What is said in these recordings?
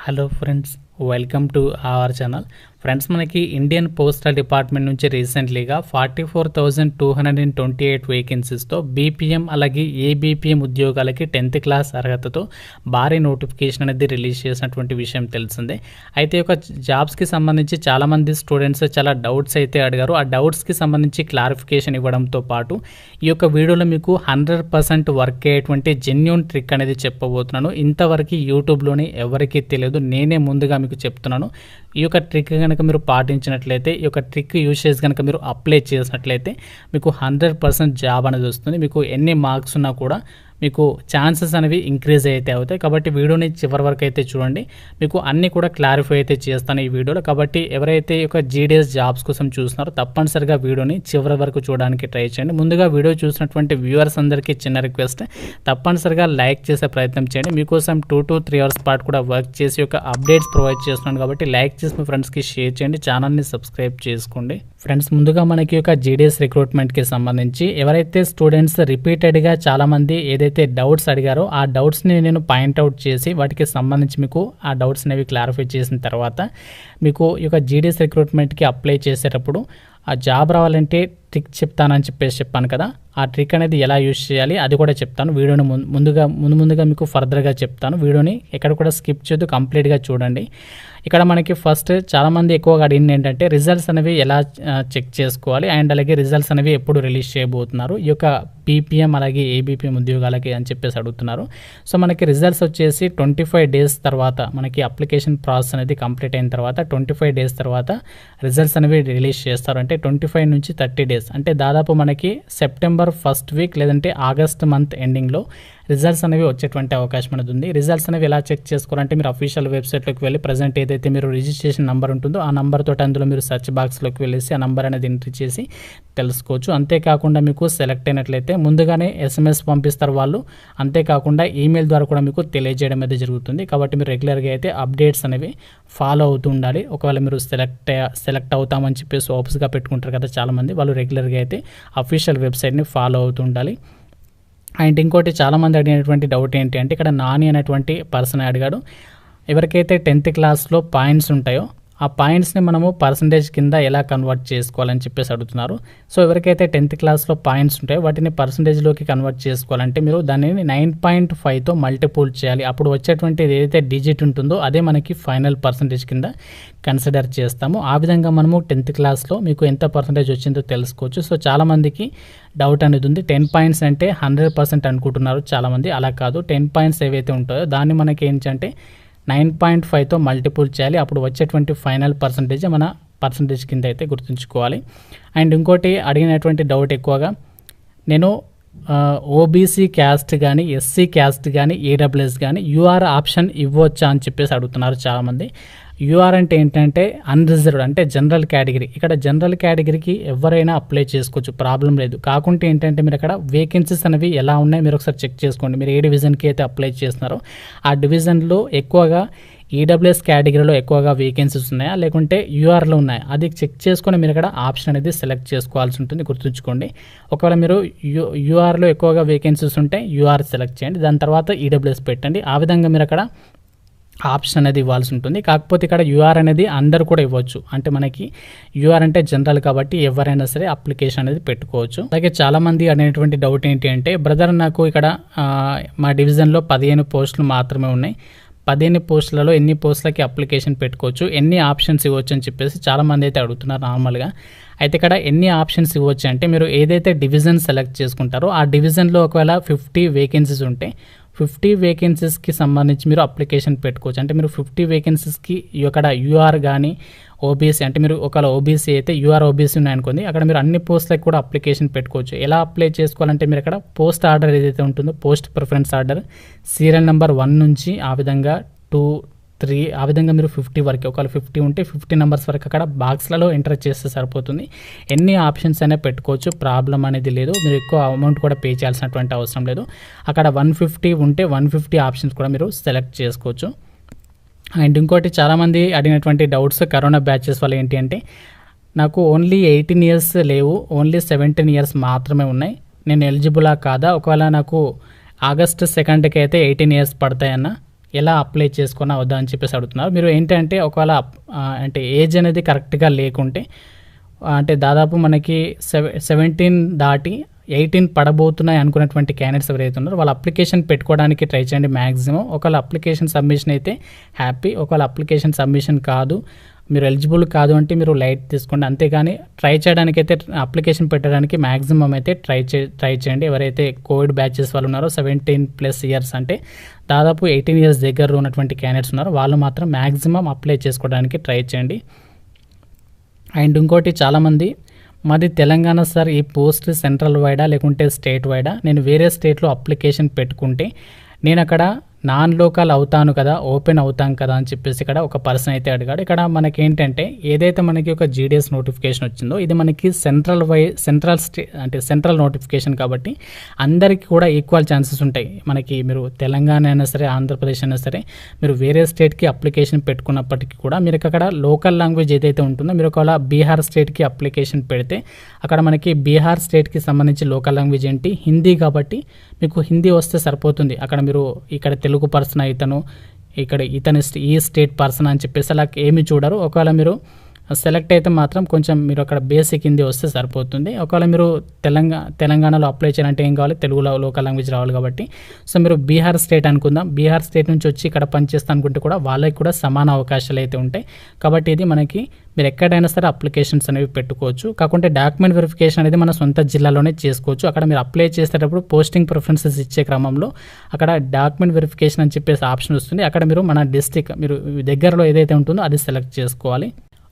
Hello friends, welcome to our channel. Friends, మనకి Indian postal department నుంచి రీసెంట్లీగా 44,228 వేకెన్సీస్తో BPM అలాగే ABPM ఉద్యోగాలకి 10th క్లాస్ అర్హతతో భారీ నోటిఫికేషన్ అనేది రిలీజ్ చేసినటువంటి విషయం తెలిసిందే. అయితే ఒక జాబ్స్కి సంబంధించి చాలామంది స్టూడెంట్స్ చాలా డౌట్స్ అయితే అడిగారు. ఆ డౌట్స్కి సంబంధించి క్లారిఫికేషన్ ఇవ్వడంతో పాటు ఈ యొక్క వీడియోలో మీకు 100% వర్క్ అయ్యేటువంటి జెన్యూన్ ట్రిక్ అనేది చెప్పబోతున్నాను. ఇంతవరకు యూట్యూబ్లోనే ఎవరికీ తెలియదు, నేనే ముందుగా మీకు చెప్తున్నాను. ఈ యొక్క ట్రిక్ కనుక మీరు పాటించినట్లయితే, ఈ యొక్క ట్రిక్ యూసేజ్ కనుక మీరు అప్లై చేసినట్లయితే మీకు 100% జాబ్ అనేది వస్తుంది. మీకు ఎన్ని మార్క్స్ ఉన్నా కూడా మీకు ఛాన్సెస్ అనేవి ఇంక్రీజ్ అయితే అవుతాయి. కాబట్టి వీడియోని చివరి వరకు అయితే చూడండి, మీకు అన్నీ కూడా క్లారిఫై అయితే చేస్తాను ఈ వీడియోలో. కాబట్టి ఎవరైతే ఈ యొక్క జీడీఎస్ జాబ్స్ కోసం చూస్తున్నారో తప్పనిసరిగా వీడియోని చివరి వరకు చూడడానికి ట్రై చేయండి. ముందుగా వీడియో చూసినటువంటి వ్యూవర్స్ అందరికీ చిన్న రిక్వెస్ట్, తప్పనిసరిగా లైక్ చేసే ప్రయత్నం చేయండి. మీకోసం 2 to 3 అవర్స్ పాటు కూడా వర్క్ చేసి ఒక అప్డేట్స్ ప్రొవైడ్ చేస్తున్నాను. కాబట్టి లైక్ చేసి మీ ఫ్రెండ్స్కి షేర్ చేయండి, ఛానల్ని సబ్స్క్రైబ్ చేసుకోండి. ఫ్రెండ్స్, ముందుగా మనకి ఒక జీడీఎస్ రిక్రూట్మెంట్కి సంబంధించి ఎవరైతే స్టూడెంట్స్ రిపీటెడ్గా చాలామంది ఏదైతే డౌట్స్ అడిగారో ఆ డౌట్స్ని నేను పాయింట్అవుట్ చేసి వాటికి సంబంధించి మీకు ఆ డౌట్స్ అనేవి క్లారిఫై చేసిన తర్వాత మీకు ఈ యొక్క జీడీఎస్ రిక్రూట్మెంట్కి అప్లై చేసేటప్పుడు ఆ జాబ్ రావాలంటే ట్రిక్ చెప్తానని చెప్పాను కదా, ఆ ట్రిక్ అనేది ఎలా యూజ్ చేయాలి అది కూడా చెప్తాను. వీడియోని ముందుగా మీకు ఫర్దర్గా చెప్తాను. వీడియోని ఎక్కడ కూడా స్కిప్ చేయొద్దు, కంప్లీట్గా చూడండి. ఇక్కడ మనకి ఫస్ట్ చాలామంది ఎక్కువగా అడిగింది ఏంటంటే రిజల్ట్స్ అనేవి ఎలా చెక్ చేసుకోవాలి అండ్ అలాగే రిజల్ట్స్ అనేవి ఎప్పుడు రిలీజ్ చేయబోతున్నారు ఈ యొక్క బీపీఎం అలాగే ఏబీపీఎం ఉద్యోగాలకి అని చెప్పేసి అడుగుతున్నారు. సో మనకి రిజల్ట్స్ వచ్చేసి 25 డేస్ తర్వాత మనకి అప్లికేషన్ ప్రాసెస్ అనేది కంప్లీట్ అయిన తర్వాత 25 డేస్ తర్వాత రిజల్ట్స్ అనేవి రిలీజ్ చేస్తారు. అంటే 25 నుంచి 30 డేస్, అంటే దాదాపు మనకి సెప్టెంబర్ 1st వీక్ లేదంటే ఆగస్ట్ మంత్ ఎండింగ్లో రిజల్ట్స్ అనేవి వచ్చేటువంటి అవకాశం అనేది ఉంది. రిజల్ట్స్ అనేవి ఎలా చెక్ చేసుకోవాలంటే మీరు అఫీషియల్ వెబ్సైట్లోకి వెళ్ళి ప్రజెంట్ ఏదైతే మీరు రిజిస్ట్రేషన్ నెంబర్ ఉంటుందో ఆ నెంబర్ తోటి అందులో మీరు సెర్చ్ బాక్స్లోకి వెళ్ళేసి ఆ నెంబర్ అనేది ఎంట్రీ చేసి తెలుసుకోవచ్చు. అంతేకాకుండా మీకు సెలెక్ట్ అయినట్లయితే ముందుగానే SMS పంపిస్తారు వాళ్ళు, అంతేకాకుండా ఈమెయిల్ ద్వారా కూడా మీకు తెలియజేయడం అయితే జరుగుతుంది. కాబట్టి మీరు రెగ్యులర్గా అయితే అప్డేట్స్ అనేవి ఫాలో అవుతూ ఉండాలి. ఒకవేళ మీరు సెలెక్ట్ అవుతామని చెప్పేసి హోప్స్గా పెట్టుకుంటారు కదా చాలామంది, వాళ్ళు రెగ్యులర్గా అయితే అఫీషియల్ వెబ్సైట్ని ఫాలో అవుతూ ఉండాలి. అండ్ ఇంకోటి చాలామంది అడిగినటువంటి డౌట్ ఏంటి అంటే ఇక్కడ నాని అనేటువంటి పర్సన్ అడిగాడు, ఎవరికైతే 10th క్లాస్లో పాయింట్స్ ఉంటాయో ఆ పాయింట్స్ని మనము పర్సంటేజ్ కింద ఎలా కన్వర్ట్ చేసుకోవాలని చెప్పేసి అడుగుతున్నారు. సో ఎవరికైతే 10th క్లాస్లో పాయింట్స్ ఉంటాయో వాటిని పర్సంటేజ్లోకి కన్వర్ట్ చేసుకోవాలంటే మీరు దానిని 9.5తో మల్టిపుల్ చేయాలి. అప్పుడు వచ్చేటువంటి ఏదైతే డిజిట్ ఉంటుందో అదే మనకి ఫైనల్ పర్సంటేజ్ కింద కన్సిడర్ చేస్తాము. ఆ విధంగా మనము 10th క్లాస్లో మీకు ఎంత పర్సంటేజ్ వచ్చిందో తెలుసుకోవచ్చు. సో చాలామందికి డౌట్ అనేది ఉంది, 10 పాయింట్స్ అంటే 100% అనుకుంటున్నారు చాలామంది. అలా కాదు, 10 పాయింట్స్ ఏవైతే ఉంటాయో దాన్ని మనకి ఏంటంటే 9.5తో మల్టిపుల్ చేయాలి. అప్పుడు వచ్చేటువంటి ఫైనల్ పర్సంటేజ్ మన పర్సంటేజ్ కింద అయితే గుర్తుంచుకోవాలి. అండ్ ఇంకోటి అడిగినటువంటి డౌట్ ఎక్కువగా, నేను ఓబీసీ క్యాస్ట్ కానీ ఎస్సీ క్యాస్ట్ కానీ ఏడబ్ల్యూఎస్ కానీ యూఆర్ ఆప్షన్ ఇవ్వచ్చా అని చెప్పేసి అడుగుతున్నారు చాలామంది. యూఆర్ అంటే ఏంటంటే అన్రిజర్వ్డ్, అంటే జనరల్ కేటగిరీ. ఇక్కడ జనరల్ కేటగిరీకి ఎవరైనా అప్లై చేసుకోవచ్చు, ప్రాబ్లం లేదు. కాకుంటే ఏంటంటే మీరు అక్కడ వేకెన్సీస్ అనేవి ఎలా ఉన్నాయి మీరు ఒకసారి చెక్ చేసుకోండి. మీరు ఏ డివిజన్కి అయితే అప్లై చేస్తున్నారో ఆ డివిజన్లో ఎక్కువగా ఈడబ్ల్యూఎస్ కేటగిరీలో ఎక్కువగా వేకెన్సీస్ ఉన్నాయా లేకుంటే యూఆర్లో ఉన్నాయా అది చెక్ చేసుకొని మీరు ఇక్కడ ఆప్షన్ అనేది సెలెక్ట్ చేసుకోవాల్సి ఉంటుంది, గుర్తుంచుకోండి. ఒకవేళ మీరు యూఆర్లో ఎక్కువగా వేకెన్సీస్ ఉంటే యూఆర్ సెలెక్ట్ చేయండి, దాని తర్వాత ఈడబ్ల్యూఎస్ పెట్టండి. ఆ విధంగా మీరు అక్కడ ఆప్షన్ అనేది ఇవ్వాల్సి ఉంటుంది. కాకపోతే ఇక్కడ యూఆర్ అనేది అందరు కూడా ఇవ్వచ్చు, అంటే మనకి యూఆర్ అంటే జనరల్ కాబట్టి ఎవరైనా సరే అప్లికేషన్ అనేది పెట్టుకోవచ్చు. అలాగే చాలామంది అనేటువంటి డౌట్ ఏంటి అంటే, బ్రదర్ నాకు ఇక్కడ మా డివిజన్లో 15 పోస్టులు మాత్రమే ఉన్నాయి, 15 పోస్టులలో ఎన్ని పోస్టులకి అప్లికేషన్ పెట్టుకోవచ్చు, ఎన్ని ఆప్షన్స్ ఇవ్వచ్చు అని చెప్పేసి చాలామంది అయితే అడుగుతున్నారు నార్మల్గా. అయితే ఇక్కడ ఎన్ని ఆప్షన్స్ ఇవ్వచ్చు అంటే మీరు ఏదైతే డివిజన్ సెలెక్ట్ చేసుకుంటారో ఆ డివిజన్లో ఒకవేళ 50 వేకెన్సీస్ ఉంటే 50 వేకెన్సీస్కి సంబంధించి మీరు అప్లికేషన్ పెట్టుకోవచ్చు. అంటే మీరు 50 వేకెన్సీస్కి ఇక్కడ యూఆర్ కానీ ఓబీసీ, అంటే మీరు ఒకవేళ ఓబీసీ అయితే యూఆర్ ఓబీసీ ఉన్నాయనుకోండి, అక్కడ మీరు అన్ని పోస్టులకు కూడా అప్లికేషన్ పెట్టుకోవచ్చు. ఎలా అప్లై చేసుకోవాలంటే మీరు అక్కడ పోస్ట్ ఆర్డర్ ఏదైతే ఉంటుందో post preference order serial number 1 నుంచి ఆ విధంగా 2, 3 ఆ విధంగా మీరు 50 వరకు, ఒకవేళ 50 ఉంటే 50 నెంబర్స్ వరకు అక్కడ బాక్స్లలో ఎంటర్ చేస్తే సరిపోతుంది. ఎన్ని ఆప్షన్స్ అయినా పెట్టుకోవచ్చు, ప్రాబ్లం అనేది లేదు. మీరు ఎక్కువ అమౌంట్ కూడా పే చేయాల్సినటువంటి అవసరం లేదు. అక్కడ 150 ఉంటే 150 ఆప్షన్స్ కూడా మీరు సెలెక్ట్ చేసుకోవచ్చు. అండ్ ఇంకోటి చాలామంది అడిగినటువంటి డౌట్స్ కరోనా బ్యాచెస్ వల్ల ఏంటి అంటే, నాకు ఓన్లీ 18 ఇయర్స్ లేవు, ఓన్లీ 17 ఇయర్స్ మాత్రమే ఉన్నాయి, నేను ఎలిజిబులా కాదా, ఒకవేళ నాకు ఆగస్ట్ 2కి అయితే 18 ఇయర్స్ పడతాయన్న ఎలా అప్లై చేసుకున్నా వద్దా అని చెప్పేసి అడుగుతున్నారు. మీరు ఏంటంటే ఒకవేళ అంటే ఏజ్ అనేది కరెక్ట్గా లేకుంటే అంటే దాదాపు మనకి 17 దాటి 18 పడబోతున్నాయి అనుకున్నటువంటి క్యాండిడేట్స్ ఎవరైతే ఉన్నారో వాళ్ళ అప్లికేషన్ పెట్టుకోవడానికి ట్రై చేయండి మ్యాక్సిమం. ఒకవేళ అప్లికేషన్ సబ్మిషన్ అయితే హ్యాపీ, ఒకవేళ అప్లికేషన్ సబ్మిషన్ కాదు, మీరు ఎలిజిబుల్ కాదు అంటే మీరు లైట్ తీసుకోండి. అంతేగాని ట్రై చేయడానికి అయితే అప్లికేషన్ పెట్టడానికి మ్యాక్సిమం అయితే ట్రై చేయండి. ఎవరైతే కోవిడ్ బ్యాచెస్ వాళ్ళు ఉన్నారో 17+ ఇయర్స్ అంటే దాదాపు 18 ఇయర్స్ దగ్గర ఉన్నటువంటి క్యాండిడేట్స్ ఉన్నారో వాళ్ళు మాత్రం మ్యాక్సిమం అప్లై చేసుకోవడానికి ట్రై చేయండి. అండ్ ఇంకోటి చాలామంది మాది తెలంగాణ సార్, ఈ పోస్ట్ సెంట్రల్ వైడా లేకుంటే స్టేట్ వైడా, నేను వేరే స్టేట్లో అప్లికేషన్ పెట్టుకుంటే నేను అక్కడ నాన్ లోకల్ అవుతాను కదా, ఓపెన్ అవుతాం కదా అని చెప్పేసి ఇక్కడ ఒక పర్సన్ అయితే అడిగాడు. ఇక్కడ మనకి ఏంటంటే ఏదైతే మనకి ఒక జీడిఎస్ నోటిఫికేషన్ వచ్చిందో ఇది మనకి సెంట్రల్ నోటిఫికేషన్ కాబట్టి అందరికీ కూడా ఈక్వల్ ఛాన్సెస్ ఉంటాయి. మనకి మీరు తెలంగాణ అయినా సరే, ఆంధ్రప్రదేశ్ అయినా సరే, మీరు వేరే స్టేట్కి అప్లికేషన్ పెట్టుకున్నప్పటికీ కూడా మీరు అక్కడ లోకల్ లాంగ్వేజ్ ఏదైతే ఉంటుందో, మీరు ఒకవేళ బీహార్ స్టేట్కి అప్లికేషన్ పెడితే అక్కడ మనకి బీహార్ స్టేట్కి సంబంధించి లోకల్ లాంగ్వేజ్ ఏంటి, హిందీ. కాబట్టి మీకు హిందీ వస్తే సరిపోతుంది. అక్కడ మీరు ఇక్కడ తెలుగు పర్సన్ ఇతను, ఇక్కడ ఇతని ఈ స్టేట్ పర్సన్ అని చెప్పేసి అలా ఏమి చూడరు. ఒకవేళ మీరు సెలెక్ట్ అయితే మాత్రం కొంచెం మీరు అక్కడ బేసిక్ హిందీ వస్తే సరిపోతుంది. ఒకవేళ మీరు తెలంగాణలో అప్లై చేయాలంటే ఏం కావాలి, తెలుగులో లోకల్ లాంగ్వేజ్ రావాలి. కాబట్టి సో మీరు బీహార్ స్టేట్ అనుకుందాం, బీహార్ స్టేట్ నుంచి వచ్చి ఇక్కడ పనిచేస్తా అనుకుంటే కూడా వాళ్ళకి కూడా సమాన అవకాశాలు అయితే ఉంటాయి. కాబట్టి ఇది మనకి మీరు ఎక్కడైనా సరే అప్లికేషన్స్ అనేవి పెట్టుకోవచ్చు. కాకుంటే డాక్యుమెంట్ వెరిఫికేషన్ అనేది మన సొంత జిల్లాలోనే చేసుకోవచ్చు. అక్కడ మీరు అప్లై చేసేటప్పుడు పోస్టింగ్ ప్రిఫరెన్సెస్ ఇచ్చే క్రమంలో అక్కడ డాక్యుమెంట్ వెరిఫికేషన్ అని చెప్పేసి ఆప్షన్ వస్తుంది. అక్కడ మీరు మన డిస్ట్రిక్ట్ మీరు దగ్గరలో ఏదైతే ఉంటుందో అది సెలెక్ట్ చేసుకోవాలి.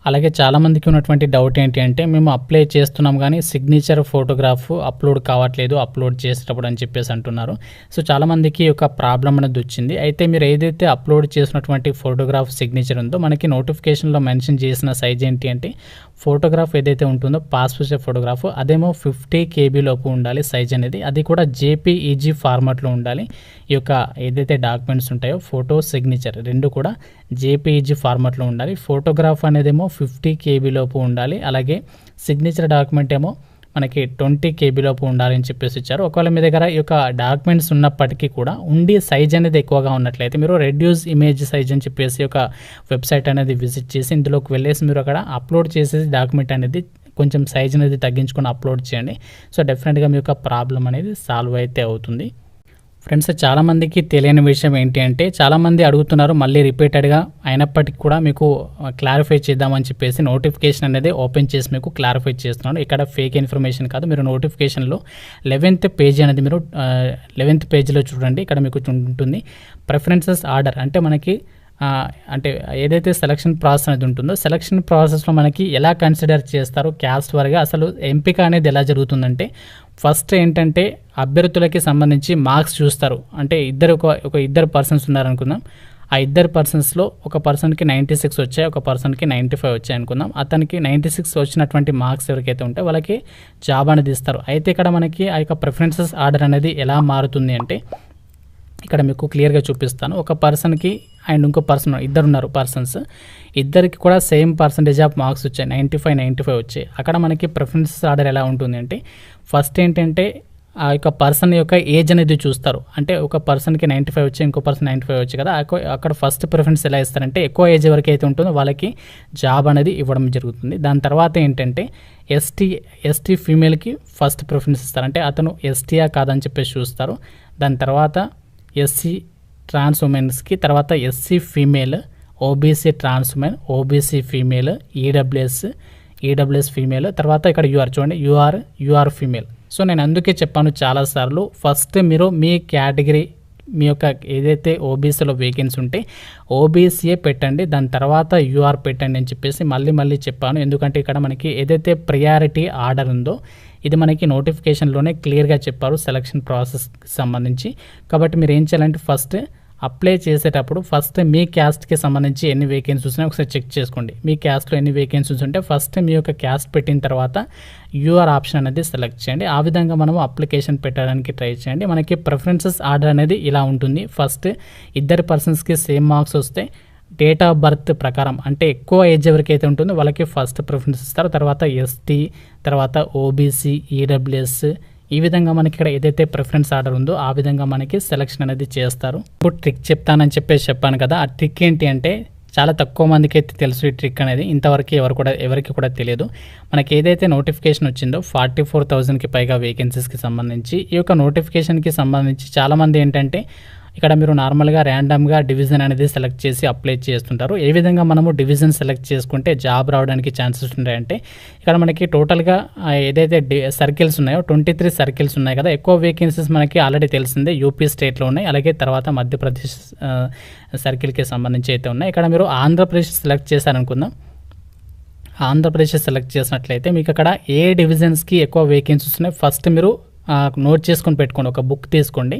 అలాగే చాలామందికి ఉన్నటువంటి డౌట్ ఏంటి అంటే మేము అప్లై చేస్తున్నాం కానీ సిగ్నేచర్ ఫోటోగ్రాఫ్ అప్లోడ్ కావట్లేదు అప్లోడ్ చేసేటప్పుడు అని చెప్పేసి అంటున్నారు. సో చాలామందికి ఒక ప్రాబ్లం అనేది వచ్చింది. అయితే మీరు ఏదైతే అప్లోడ్ చేసినటువంటి ఫోటోగ్రాఫ్ సిగ్నేచర్ ఉందో మనకి నోటిఫికేషన్లో మెన్షన్ చేసిన సైజ్ ఏంటి అంటే ఫోటోగ్రాఫ్ ఏదైతే ఉంటుందో పాస్పోర్ట్ సైజ్ ఫోటోగ్రాఫ్ అదేమో 50 KB లోపు ఉండాలి సైజ్ అనేది. అది కూడా JPEG ఫార్మాట్లో ఉండాలి. ఈ యొక్క ఏదైతే డాక్యుమెంట్స్ ఉంటాయో ఫోటో సిగ్నేచర్ రెండు కూడా JPEG ఫార్మాట్లో ఉండాలి. ఫోటోగ్రాఫ్ అనేదేమో 50 KB లోపు ఉండాలి. అలాగే సిగ్నేచర్ డాక్యుమెంట్ ఏమో మనకి 20 KB లోపు ఉండాలి అని చెప్పేసి ఇచ్చారు. ఒకవేళ మీ దగ్గర ఈ యొక్క డాక్యుమెంట్స్ ఉన్నప్పటికీ కూడా ఉండి సైజ్ అనేది ఎక్కువగా ఉన్నట్లయితే మీరు రెడ్యూస్ ఇమేజ్ సైజ్ అని చెప్పేసి ఒక వెబ్సైట్ అనేది విజిట్ చేసి ఇందులోకి వెళ్ళేసి మీరు అక్కడ అప్లోడ్ చేసేసి డాక్యుమెంట్ అనేది కొంచెం సైజ్ అనేది తగ్గించుకొని అప్లోడ్ చేయండి. సో డెఫినెట్గా మీ యొక్క ప్రాబ్లం అనేది సాల్వ్ అయితే అవుతుంది. ఫ్రెండ్స్ చాలామందికి తెలియని విషయం ఏంటి అంటే చాలామంది అడుగుతున్నారు మళ్ళీ రిపీటెడ్గా, అయినప్పటికీ కూడా మీకు క్లారిఫై చేద్దామని చెప్పేసి నోటిఫికేషన్ అనేది ఓపెన్ చేసి మీకు క్లారిఫై చేస్తున్నాను. ఇక్కడ ఫేక్ ఇన్ఫర్మేషన్ కాదు. మీరు నోటిఫికేషన్లో 11th పేజ్ అనేది మీరు 11th పేజీలో చూడండి. ఇక్కడ మీకు ఉంటుంది ప్రిఫరెన్సెస్ ఆర్డర్. అంటే మనకి అంటే ఏదైతే సెలక్షన్ ప్రాసెస్ అనేది ఉంటుందో సెలక్షన్ ప్రాసెస్లో మనకి ఎలా కన్సిడర్ చేస్తారు క్యాస్ట్ వారిగా, అసలు ఎంపిక అనేది ఎలా జరుగుతుందంటే ఫస్ట్ ఏంటంటే అభ్యర్థులకి సంబంధించి మార్క్స్ చూస్తారు. అంటే ఇద్దరు పర్సన్స్ ఉన్నారనుకుందాం. ఆ ఇద్దరు పర్సన్స్లో ఒక పర్సన్కి 96 వచ్చాయి, ఒక పర్సన్కి 95 వచ్చాయి అనుకుందాం. అతనికి 96 వచ్చినటువంటి మార్క్స్ ఎవరికైతే ఉంటే వాళ్ళకి జాబ్ అనేది ఇస్తారు. అయితే ఇక్కడ మనకి ఆ యొక్క ప్రిఫరెన్సెస్ ఆర్డర్ అనేది ఎలా మారుతుంది అంటే ఇక్కడ మీకు క్లియర్గా చూపిస్తాను. ఒక పర్సన్కి అండ్ ఇంకో పర్సన్ ఇద్దరున్నారు పర్సన్స్, ఇద్దరికి కూడా సేమ్ పర్సంటేజ్ ఆఫ్ మార్క్స్ వచ్చాయి, 95 వచ్చాయి. అక్కడ మనకి ప్రిఫరెన్సెస్ ఆర్డర్ ఎలా ఉంటుంది అంటే ఫస్ట్ ఏంటంటే ఆ యొక్క పర్సన్ యొక్క ఏజ్ అనేది చూస్తారు. అంటే ఒక పర్సన్కి 95 వచ్చాయి, ఇంకో పర్సన్ 95 వచ్చాయి కదా, అక్కడ ఫస్ట్ ప్రిఫరెన్స్ ఎలా ఇస్తారంటే ఎక్కువ ఏజ్ ఎవరికి అయితే ఉంటుందో వాళ్ళకి జాబ్ అనేది ఇవ్వడం జరుగుతుంది. దాని తర్వాత ఏంటంటే ఎస్టీ ఫీమేల్కి ఫస్ట్ ప్రిఫరెన్స్ ఇస్తారు. అంటే అతను ఎస్టీయా కాదని చెప్పేసి చూస్తారు. దాని తర్వాత ఎస్సీ ట్రాన్స్ ఉమెన్స్కి, తర్వాత SC female, OBC trans women, OBC female, EWS female, తర్వాత ఇక్కడ యూఆర్ చూడండి, యూఆర్ ఫీమేల్. సో నేను అందుకే చెప్పాను చాలాసార్లు ఫస్ట్ మీరు మీ కేటగిరీ మీ యొక్క ఏదైతే ఓబీసీలో వేకెన్సీ ఉంటే ఓబీసీయే పెట్టండి, దాని తర్వాత యూఆర్ పెట్టండి అని చెప్పేసి మళ్ళీ చెప్పాను. ఎందుకంటే ఇక్కడ మనకి ఏదైతే ప్రియారిటీ ఆర్డర్ ఉందో ఇది మనకి నోటిఫికేషన్లోనే క్లియర్గా చెప్పారు సెలక్షన్ ప్రాసెస్కి సంబంధించి. కాబట్టి మీరు ఏం చేయాలంటే ఫస్ట్ అప్లై చేసేటప్పుడు ఫస్ట్ మీ క్యాస్ట్కి సంబంధించి ఎన్ని వేకెన్సీస్ ఉన్నాయో ఒకసారి చెక్ చేసుకోండి. మీ క్యాస్ట్లో ఎన్ని వేకెన్సీస్ ఉంటే ఫస్ట్ మీ యొక్క క్యాస్ట్ పెట్టిన తర్వాత యూఆర్ ఆప్షన్ అనేది సెలెక్ట్ చేయండి. ఆ విధంగా మనము అప్లికేషన్ పెట్టడానికి ట్రై చేయండి. మనకి ప్రిఫరెన్సెస్ ఆర్డర్ అనేది ఇలా ఉంటుంది. ఫస్ట్ ఇద్దరు పర్సన్స్కి సేమ్ మార్క్స్ వస్తే డేట్ ఆఫ్ బర్త్ ప్రకారం అంటే ఎక్కువ ఏజ్ ఎవరికైతే ఉంటుందో వాళ్ళకి ఫస్ట్ ప్రిఫరెన్స్ ఇస్తారు. తర్వాత ఎస్టీ, తర్వాత ఓబీసీ, ఈడబ్ల్యూఎస్, ఈ విధంగా మనకి ఇక్కడ ఏదైతే ప్రిఫరెన్స్ ఆర్డర్ ఉందో ఆ విధంగా మనకి సెలక్షన్ అనేది చేస్తారు. ఇప్పుడు ట్రిక్ చెప్తానని చెప్పాను కదా, ఆ ట్రిక్ ఏంటి అంటే చాలా తక్కువ మందికి అయితే తెలుసు ఈ ట్రిక్ అనేది. ఇంతవరకు ఎవరికి కూడా తెలియదు. మనకి ఏదైతే నోటిఫికేషన్ వచ్చిందో 44,000కి పైగా వేకెన్సీస్కి సంబంధించి, ఈ యొక్క నోటిఫికేషన్కి సంబంధించి చాలామంది ఏంటంటే ఇక్కడ మీరు నార్మల్గా ర్యాండమ్గా డివిజన్ అనేది సెలెక్ట్ చేసి అప్లై చేస్తుంటారు. ఏ విధంగా మనము డివిజన్ సెలెక్ట్ చేసుకుంటే జాబ్ రావడానికి ఛాన్సెస్ ఉంటాయంటే, ఇక్కడ మనకి టోటల్గా ఏదైతే సర్కిల్స్ ఉన్నాయో 23 సర్కిల్స్ ఉన్నాయి కదా. ఎక్కువ వేకెన్సీస్ మనకి ఆల్రెడీ తెలిసిందే యూపీ స్టేట్లో ఉన్నాయి, అలాగే తర్వాత మధ్యప్రదేశ్ సర్కిల్కి సంబంధించి అయితే ఉన్నాయి. ఇక్కడ మీరు ఆంధ్రప్రదేశ్ సెలెక్ట్ చేశారనుకుందాం. ఆంధ్రప్రదేశ్ సెలెక్ట్ చేసినట్లయితే మీకు అక్కడ ఏ డివిజన్స్కి ఎక్కువ వేకెన్సీస్ ఉన్నాయి ఫస్ట్ మీరు నోట్ చేసుకొని పెట్టుకోండి. ఒక బుక్ తీసుకోండి.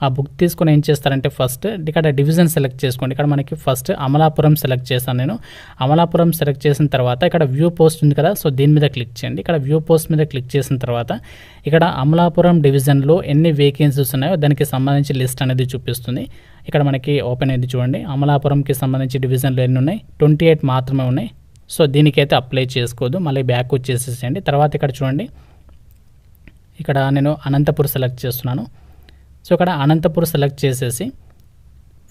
ఆ బుక్ తీసుకొని ఏం చేస్తారంటే ఫస్ట్ ఇక్కడ డివిజన్ సెలెక్ట్ చేసుకోండి. ఇక్కడ మనకి ఫస్ట్ అమలాపురం సెలెక్ట్ చేశాను నేను. అమలాపురం సెలెక్ట్ చేసిన తర్వాత ఇక్కడ వ్యూ పోస్ట్ ఉంది కదా, సో దీని మీద క్లిక్ చేయండి. ఇక్కడ వ్యూ పోస్ట్ మీద క్లిక్ చేసిన తర్వాత ఇక్కడ అమలాపురం డివిజన్లో ఎన్ని వేకెన్సీస్ ఉన్నాయో దానికి సంబంధించి లిస్ట్ అనేది చూపిస్తుంది. ఇక్కడ మనకి ఓపెన్ అయింది చూడండి. అమలాపురంకి సంబంధించి డివిజన్లో ఎన్ని ఉన్నాయి, 28 మాత్రమే ఉన్నాయి. సో దీనికైతే అప్లై చేసుకోవద్దు, మళ్ళీ బ్యాక్ వచ్చేసేయండి. తర్వాత ఇక్కడ చూడండి, ఇక్కడ నేను అనంతపూర్ సెలెక్ట్ చేస్తున్నాను. సో ఇక్కడ అనంతపూర్ సెలెక్ట్ చేసేసి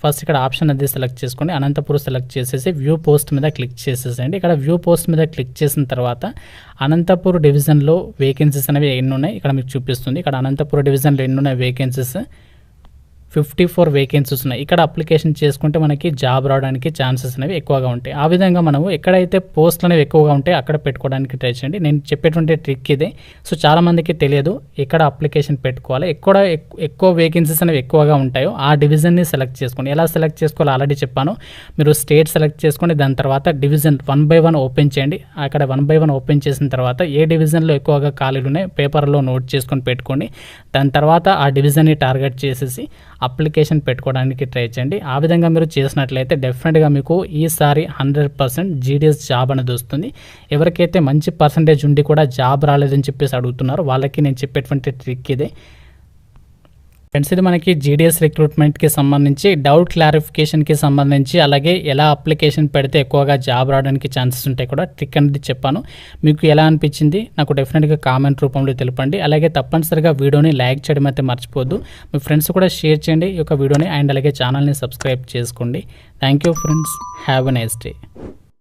ఫస్ట్ ఇక్కడ ఆప్షన్ అది సెలెక్ట్ చేసుకోండి. అనంతపూర్ సెలెక్ట్ చేసేసి వ్యూ పోస్ట్ మీద క్లిక్ చేసేసేయండి. ఇక్కడ వ్యూ పోస్ట్ మీద క్లిక్ చేసిన తర్వాత అనంతపూర్ డివిజన్లో వేకెన్సీస్ అనేవి ఎన్ని ఉన్నాయి ఇక్కడ మీకు చూపిస్తుంది. ఇక్కడ అనంతపూర్ డివిజన్లో ఎన్ని ఉన్నాయి వేకెన్సీస్, 54 వేకెన్సీస్ ఉన్నాయి. ఇక్కడ అప్లికేషన్ చేసుకుంటే మనకి జాబ్ రావడానికి ఛాన్సెస్ అనేవి ఎక్కువగా ఉంటాయి. ఆ విధంగా మనము ఎక్కడైతే పోస్టులు అనేవి ఎక్కువగా ఉంటాయి అక్కడ పెట్టుకోవడానికి ట్రై చేయండి. నేను చెప్పేటువంటి ట్రిక్ ఇదే. సో చాలామందికి తెలియదు ఎక్కడ అప్లికేషన్ పెట్టుకోవాలి. ఎక్కువ వేకెన్సీస్ అనేవి ఎక్కువగా ఉంటాయో ఆ డివిజన్ని సెలెక్ట్ చేసుకోండి. ఎలా సెలెక్ట్ చేసుకోవాలో ఆల్రెడీ చెప్పాను. మీరు స్టేట్ సెలెక్ట్ చేసుకోండి, దాని తర్వాత డివిజన్ 1 by 1 ఓపెన్ చేయండి. అక్కడ 1 by 1 ఓపెన్ చేసిన తర్వాత ఏ డివిజన్లో ఎక్కువగా ఖాళీలు ఉన్నాయి పేపర్లో నోట్ చేసుకొని పెట్టుకోండి. దాని తర్వాత ఆ డివిజన్ని టార్గెట్ చేసేసి అప్లికేషన్ పెట్టుకోవడానికి ట్రై చేయండి. ఆ విధంగా మీరు చేసినట్లయితే డెఫినెట్గా మీకు ఈసారి 100% జీడీఎస్ జాబ్ అనేది వస్తుంది. ఎవరికైతే మంచి పర్సంటేజ్ ఉండి కూడా జాబ్ రాలేదని చెప్పేసి అడుగుతున్నారు వాళ్ళకి నేను చెప్పేటువంటి ట్రిక్ ఇదే ఫ్రెండ్స్. ఇది మనకి జీడీఎస్ రిక్రూట్మెంట్కి సంబంధించి డౌట్ క్లారిఫికేషన్కి సంబంధించి, అలాగే ఎలా అప్లికేషన్ పెడితే ఎక్కువగా జాబ్ రావడానికి ఛాన్సెస్ ఉంటాయి కూడా ట్రిక్ అనేది చెప్పాను. మీకు ఎలా అనిపించింది నాకు డెఫినెట్గా కామెంట్ రూపంలో తెలపండి. అలాగే తప్పనిసరిగా వీడియోని లైక్ చేయడం అయితే మర్చిపోద్దు. మీ ఫ్రెండ్స్ కూడా షేర్ చేయండి ఈ యొక్క వీడియోని, అండ్ అలాగే ఛానల్ని సబ్స్క్రైబ్ చేసుకోండి. Thank you friends, have a nice day.